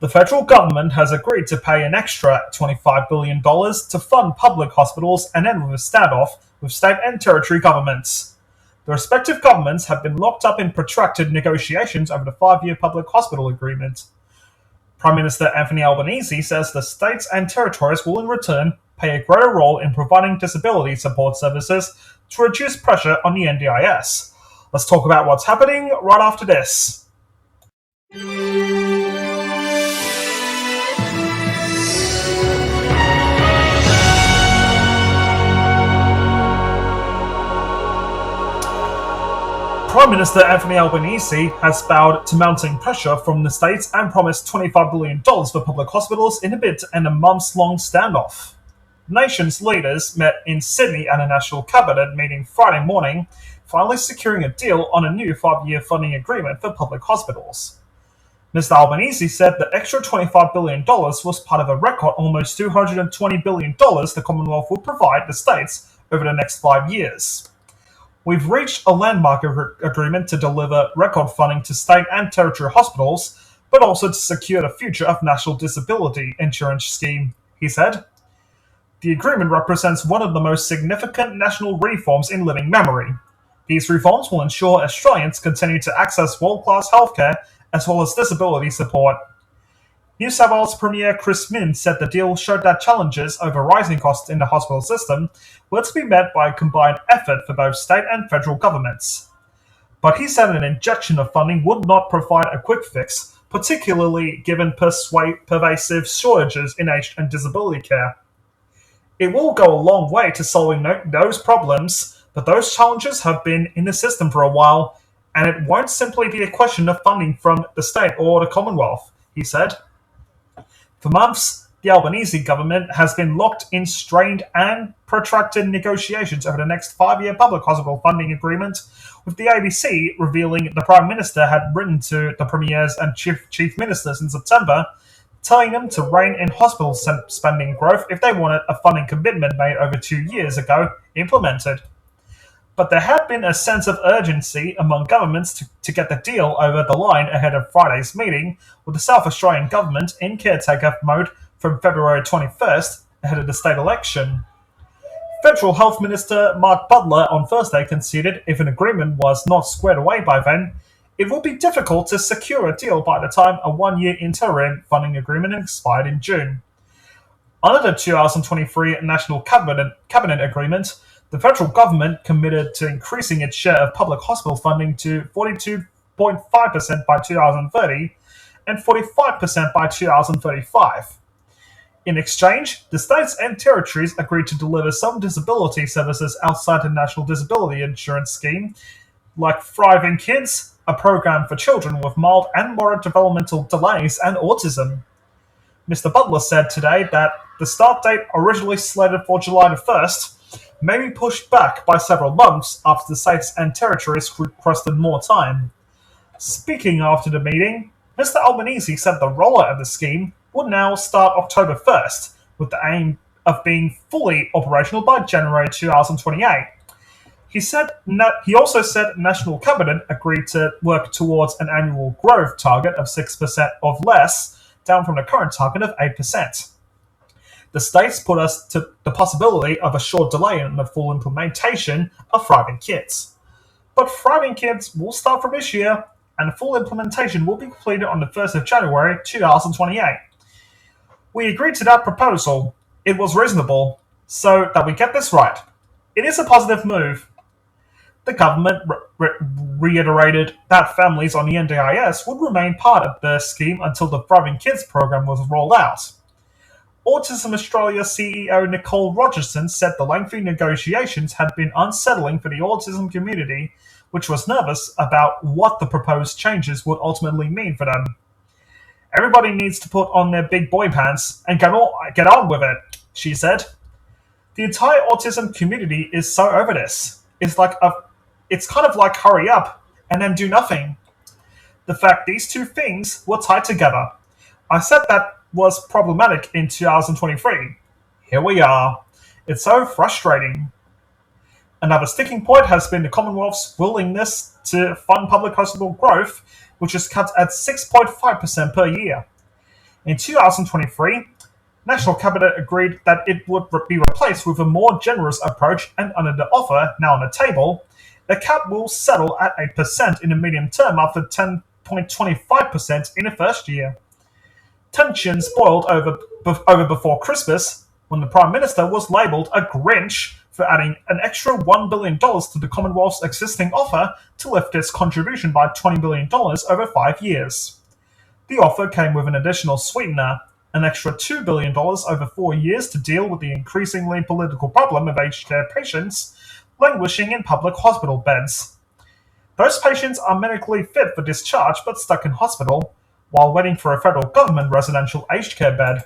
The federal government has agreed to pay an extra $25 billion to fund public hospitals and end with a standoff with state and territory governments. The respective governments have been locked up in protracted negotiations over the 5-year public hospital agreement. Prime Minister Anthony Albanese says the states and territories will in return play a greater role in providing disability support services to reduce pressure on the NDIS. Let's talk about what's happening right after this. Prime Minister Anthony Albanese has bowed to mounting pressure from the states and promised $25 billion for public hospitals in a bid to end a months-long standoff. The nation's leaders met in Sydney at a national cabinet meeting Friday morning, finally securing a deal on a new 5-year funding agreement for public hospitals. Mr. Albanese said the extra $25 billion was part of a record almost $220 billion the Commonwealth would provide the states over the next 5 years. We've reached a landmark agreement to deliver record funding to state and territory hospitals, but also to secure the future of National Disability Insurance Scheme, he said. The agreement represents one of the most significant national reforms in living memory. These reforms will ensure Australians continue to access world-class healthcare as well as disability support. New South Wales Premier Chris Minns said the deal showed that challenges over rising costs in the hospital system were to be met by a combined effort for both state and federal governments. But he said an injection of funding would not provide a quick fix, particularly given pervasive shortages in aged and disability care. It will go a long way to solving those problems, but those challenges have been in the system for a while, and it won't simply be a question of funding from the state or the Commonwealth, he said. For months, the Albanese government has been locked in strained and protracted negotiations over the next 5-year public hospital funding agreement, with the ABC revealing the Prime Minister had written to the Premiers and Chief Ministers in September, telling them to rein in hospital spending growth if they wanted a funding commitment made over 2 years ago implemented. But there had been a sense of urgency among governments to get the deal over the line ahead of Friday's meeting with the South Australian government in caretaker mode from February 21st ahead of the state election. Federal Health Minister Mark Butler on Thursday conceded if an agreement was not squared away by then, it would be difficult to secure a deal by the time a 1-year interim funding agreement expired in June. Under the 2023 National Cabinet Agreement, the federal government committed to increasing its share of public hospital funding to 42.5% by 2030 and 45% by 2035. In exchange, the states and territories agreed to deliver some disability services outside the National Disability Insurance Scheme, like Thriving Kids, a program for children with mild and moderate developmental delays and autism. Mr. Butler said today that the start date originally slated for July the 1st may be pushed back by several months after the states and territories requested more time. Speaking after the meeting, Mr. Albanese said the rollout of the scheme would now start October 1st, with the aim of being fully operational by January 2028. He also said National Cabinet agreed to work towards an annual growth target of 6% or less, down from the current target of 8%. The states put us to the possibility of a short delay in the full implementation of Thriving Kids. But Thriving Kids will start from this year, and the full implementation will be completed on the 1st of January 2028. We agreed to that proposal. It was reasonable, so that we get this right. It is a positive move. The government reiterated that families on the NDIS would remain part of the scheme until the Thriving Kids program was rolled out. Autism Australia CEO Nicole Rogerson said the lengthy negotiations had been unsettling for the autism community, which was nervous about what the proposed changes would ultimately mean for them. Everybody needs to put on their big boy pants and get on with it, she said. The entire autism community is so over this. It's kind of like hurry up and then do nothing. The fact these two things were tied together. I said that was problematic in 2023. Here we are. It's so frustrating. Another sticking point has been the Commonwealth's willingness to fund public hospital growth, which is cut at 6.5% per year. In 2023, National Cabinet agreed that it would be replaced with a more generous approach, and under the offer now on the table, the cap will settle at 8% in the medium term after 10.25% in the first year. Tensions boiled over before Christmas when the Prime Minister was labelled a Grinch for adding an extra $1 billion to the Commonwealth's existing offer to lift its contribution by $20 billion over 5 years. The offer came with an additional sweetener, an extra $2 billion over 4 years to deal with the increasingly political problem of aged care patients languishing in public hospital beds. Those patients are medically fit for discharge but stuck in hospital while waiting for a federal government residential aged care bed.